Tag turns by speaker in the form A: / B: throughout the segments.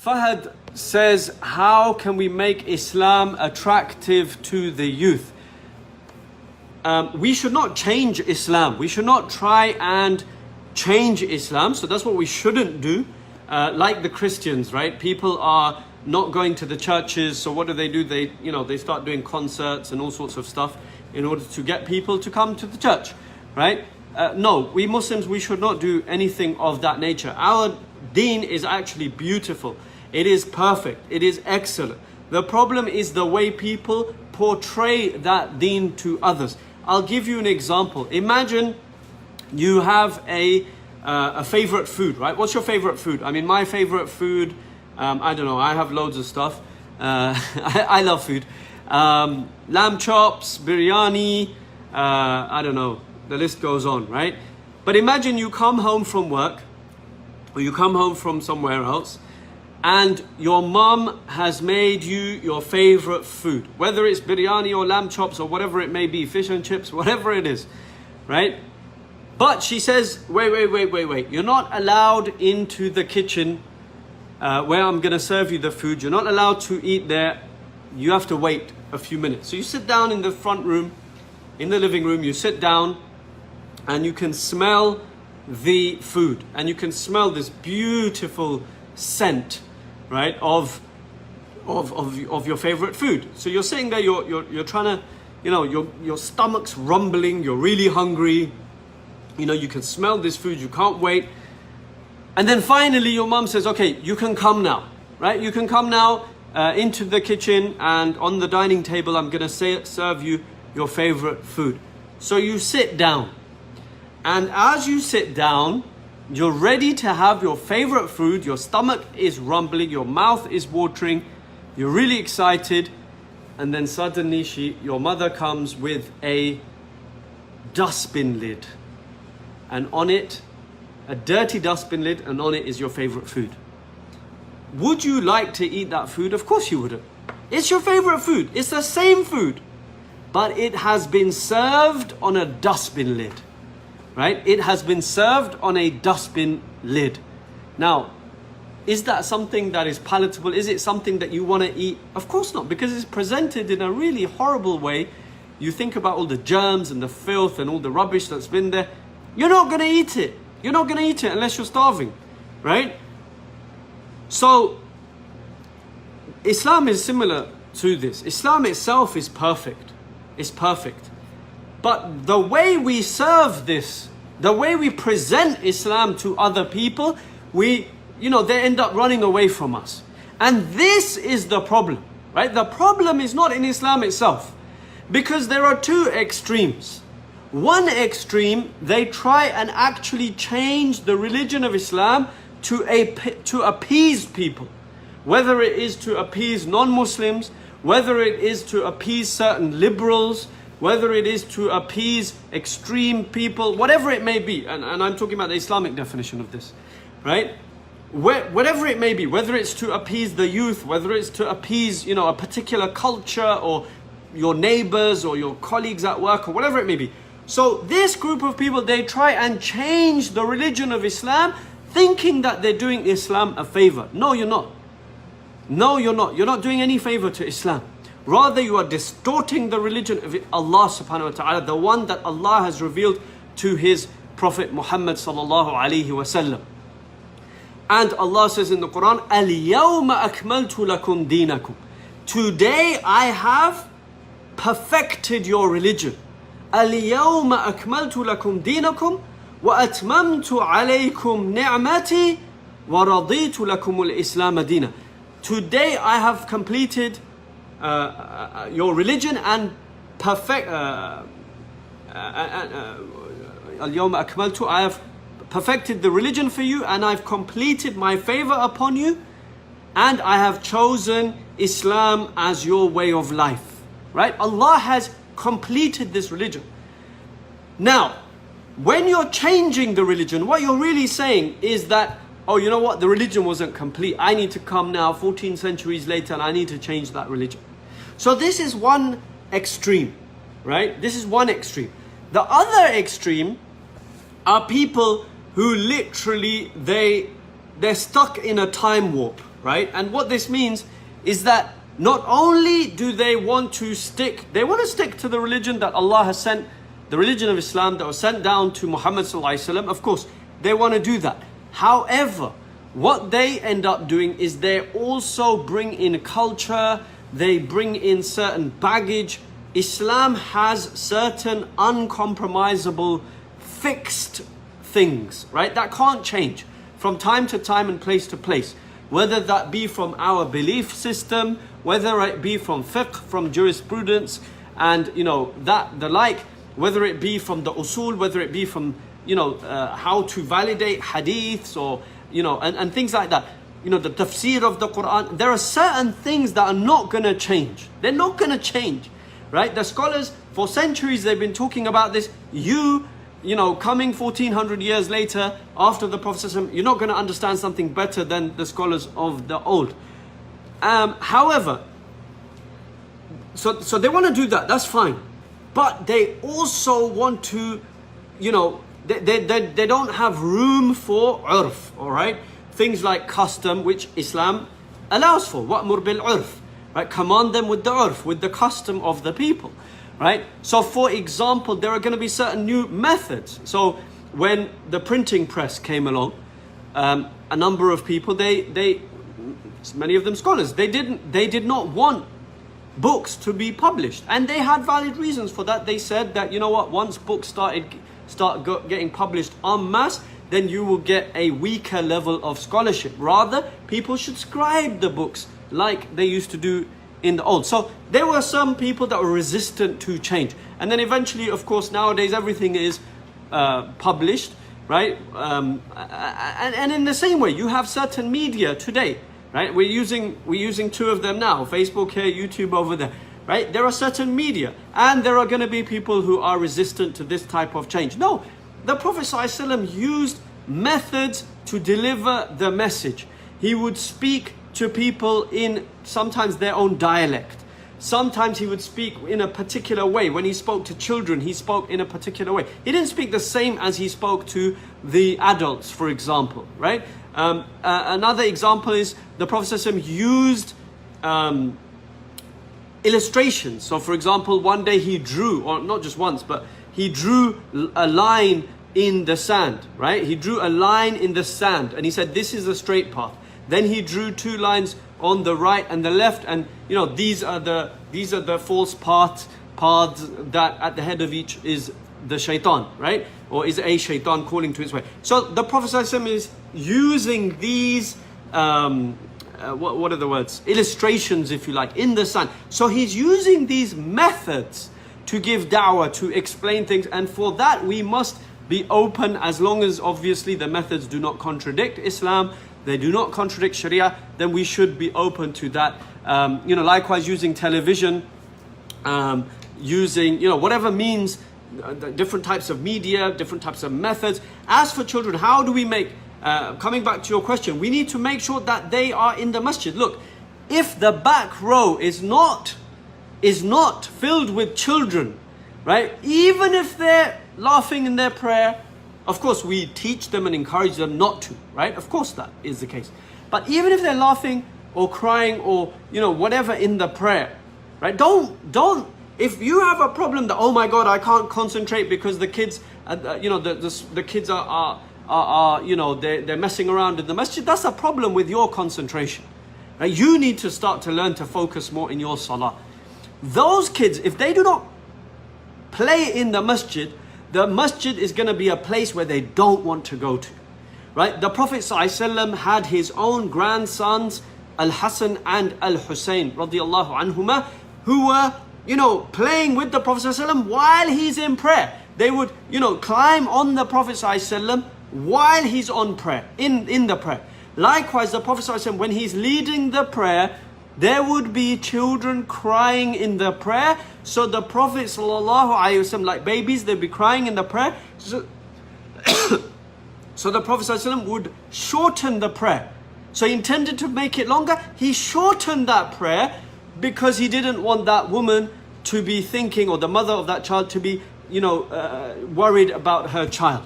A: Fahad says, how can we make Islam attractive to the youth? We should not change Islam. We should not try and change Islam. So that's what we shouldn't do. Like the Christians, right? People are not going to the churches. So what do? They start doing concerts and all sorts of stuff in order to get people to come to the church, right? No, we Muslims, we should not do anything of that nature. Our deen is actually beautiful. It is perfect. It is excellent. The problem is the way people portray that deen to others. I'll give you an example. Imagine you have a favorite food, right? What's your favorite food? I mean, my favorite food, I don't know, I have loads of stuff. I love food. Lamb chops, biryani, I don't know, the list goes on, right? But imagine you come home from work, or you come home from somewhere else, and your mum has made you your favorite food, whether it's biryani or lamb chops or whatever it may be, fish and chips, whatever it is, right? But she says, wait, you're not allowed into the kitchen where I'm gonna serve you the food. You're not allowed to eat there. You have to wait a few minutes. So you sit down in the front room, in the living room, you sit down and you can smell the food and you can smell this beautiful scent, right, of your favorite food. So you're sitting there, you're trying to, your stomach's rumbling, you're really hungry, you can smell this food, you can't wait. And then finally your mom says, okay, you can come now, right? You can come now into the kitchen, and on the dining table I'm gonna serve you your favorite food. So you sit down, and as you sit down, you're ready to have your favorite food, your stomach is rumbling, your mouth is watering, you're really excited, and then suddenly your mother comes with a dustbin lid, and on it, a dirty dustbin lid, and on it is your favorite food. Would you like to eat that food? Of course you wouldn't. It's your favorite food. It's the same food, but it has been served on a dustbin lid, right? It has been served on a dustbin lid. Now, is that something that is palatable? Is it something that you want to eat? Of course not, because it's presented in a really horrible way. You think about all the germs and the filth and all the rubbish that's been there. You're not going to eat it. You're not going to eat it unless you're starving, right? So, Islam is similar to this. Islam itself is perfect. It's perfect. But the way we serve this, the way we present Islam to other people, they end up running away from us. And this is the problem, right? The problem is not in Islam itself, because there are two extremes. One extreme, they try and actually change the religion of Islam to appease people. Whether it is to appease non-Muslims, whether it is to appease certain liberals, whether it is to appease extreme people, whatever it may be, and I'm talking about the Islamic definition of this, right? Whatever it may be, whether it's to appease the youth, whether it's to appease, a particular culture or your neighbors or your colleagues at work or whatever it may be. So this group of people, they try and change the religion of Islam, thinking that they're doing Islam a favor. No, you're not. No, you're not. You're not doing any favor to Islam. Rather, you are distorting the religion of Allah subhanahu wa ta'ala, the one that Allah has revealed to His Prophet Muhammad sallallahu alayhi wa sallam. And Allah says in the Quran, "Al-yawma akmaltu lakum dinakum." Today I have perfected your religion. "Al-yawma akmaltu lakum dinakum wa atmamtu alaykum ni'mati wa raditu lakum al-islam dina." Today I have completed your religion and perfect. Al-yawma akmaltu, I have perfected the religion for you, and I've completed my favor upon you, and I have chosen Islam as your way of life, right? Allah has completed this religion. Now, when you're changing the religion, what you're really saying is that, oh, you know what, the religion wasn't complete. I need to come now 14 centuries later and I need to change that religion. So this is one extreme, right? This is one extreme. The other extreme are people who literally, they're stuck in a time warp, right? And what this means is that not only do they want to stick to the religion that Allah has sent, the religion of Islam that was sent down to Muhammad sallallahu alaihi wasallam. Of course, they want to do that. However, what they end up doing is they also bring in culture, they bring in certain baggage. Islam has certain uncompromisable, fixed things, right? That can't change from time to time and place to place. Whether that be from our belief system, whether it be from fiqh, from jurisprudence, and the like, whether it be from the usul, whether it be from how to validate hadiths or and things like that. The tafsir of the Quran. There are certain things that are not going to change. They're not going to change, right? The scholars for centuries they've been talking about this. Coming 1400 years later after the Prophet ﷺ, you're not going to understand something better than the scholars of the old. However, so they want to do that. That's fine, but they also want to, they don't have room for urf, all right? Things like custom, which Islam allows for. Wa'mur bil urf, right? Command them with the urf, with the custom of the people, right? So for example, there are going to be certain new methods. So when the printing press came along, a number of people, many of them scholars, they did not want books to be published, and they had valid reasons for that. They said that, once books start getting published en masse, then you will get a weaker level of scholarship. Rather, people should scribe the books like they used to do in the old. So there were some people that were resistant to change, and then eventually, of course, nowadays everything is published, right? And in the same way, you have certain media today, right? We're using two of them now, Facebook here, YouTube over there, right? There are certain media, and there are going to be people who are resistant to this type of change. No, the Prophet ﷺ used methods to deliver the message. He would speak to people in sometimes their own dialect. Sometimes he would speak in a particular way. When he spoke to children, he spoke in a particular way. He didn't speak the same as he spoke to the adults, for example, right? Another example is the Prophet ﷺ used illustrations. So for example, one day he drew, or not just once, but he drew a line in the sand, right? He drew a line in the sand and he said, this is a straight path. Then he drew two lines on the right and the left, and these are the false paths that at the head of each is the shaitan, right? Or is a shaitan calling to his way. So the Prophet ﷺ is using these what are the words? Illustrations, if you like, in the sand. So he's using these methods to give da'wah, to explain things, and for that we must be open, as long as obviously the methods do not contradict Islam, they do not contradict Sharia, then we should be open to that. Likewise using television, using whatever means, different types of media, different types of methods. As for children, how do we make, coming back to your question, we need to make sure that they are in the masjid. Look, if the back row is not filled with children, right? Even if they're laughing in their prayer, of course we teach them and encourage them not to, right? Of course that is the case. But even if they're laughing or crying or whatever in the prayer, right? Don't. If you have a problem that, oh my God, I can't concentrate because the kids, the kids are they're messing around in the masjid, that's a problem with your concentration, right? You need to start to learn to focus more in your salah. Those kids, if they do not play in the masjid is going to be a place where they don't want to go to, right? The Prophet ﷺ had his own grandsons, Al-Hasan and Al-Hussein radiallahu anhuma, who were playing with the Prophet ﷺ while he's in prayer. They would climb on the Prophet ﷺ while he's on prayer, in the prayer. Likewise, the Prophet ﷺ, when he's leading the prayer, there would be children crying in the prayer. So the Prophet ﷺ, like babies, they'd be crying in the prayer. So the Prophet ﷺ would shorten the prayer. So he intended to make it longer. He shortened that prayer because he didn't want that woman to be thinking, or the mother of that child to be, worried about her child.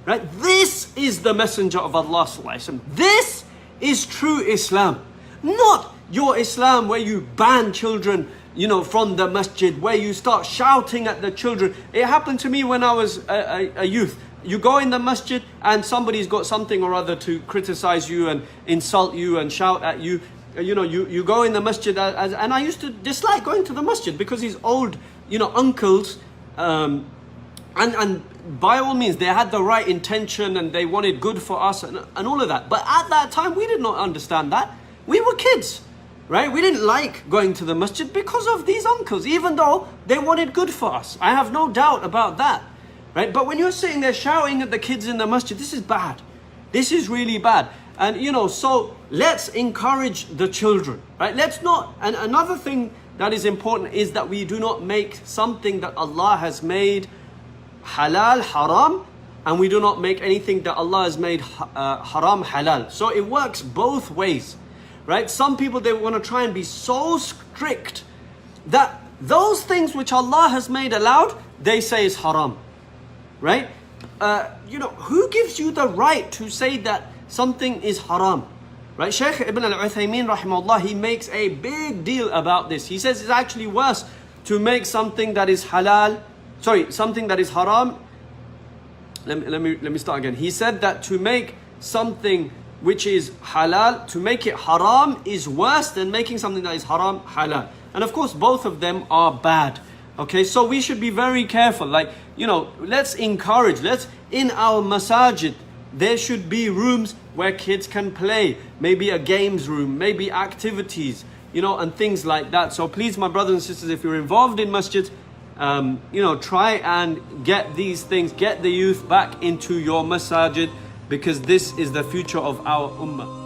A: Right? This is the Messenger of Allah ﷺ. This is true Islam. Not your Islam where you ban children, from the masjid, where you start shouting at the children. It happened to me when I was a youth. You go in the masjid and somebody's got something or other to criticize you and insult you and shout at you. You go in the masjid, and I used to dislike going to the masjid because these old, uncles, and by all means, they had the right intention and they wanted good for us and all of that. But at that time, we did not understand that. We were kids, right? We didn't like going to the masjid because of these uncles, even though they wanted good for us. I have no doubt about that, right? But when you're sitting there shouting at the kids in the masjid, this is bad. This is really bad. And, so let's encourage the children, right? Let's not, and another thing that is important is that we do not make something that Allah has made halal haram, and we do not make anything that Allah has made haram halal. So it works both ways, right? Some people, they want to try and be so strict that those things which Allah has made allowed, they say is haram, right? Who gives you the right to say that something is haram, right? Shaykh Ibn al-Uthaymin rahimahullah, he makes a big deal about this. He says it's actually worse to make something that is something that is haram. Let me start again. He said that to make something which is halal, to make it haram is worse than making something that is haram halal. And of course, both of them are bad. Okay, so we should be very careful. Let's encourage, in our masajid, there should be rooms where kids can play, maybe a games room, maybe activities, and things like that. So please, my brothers and sisters, if you're involved in masjid, try and get these things, get the youth back into your masajid, because this is the future of our ummah.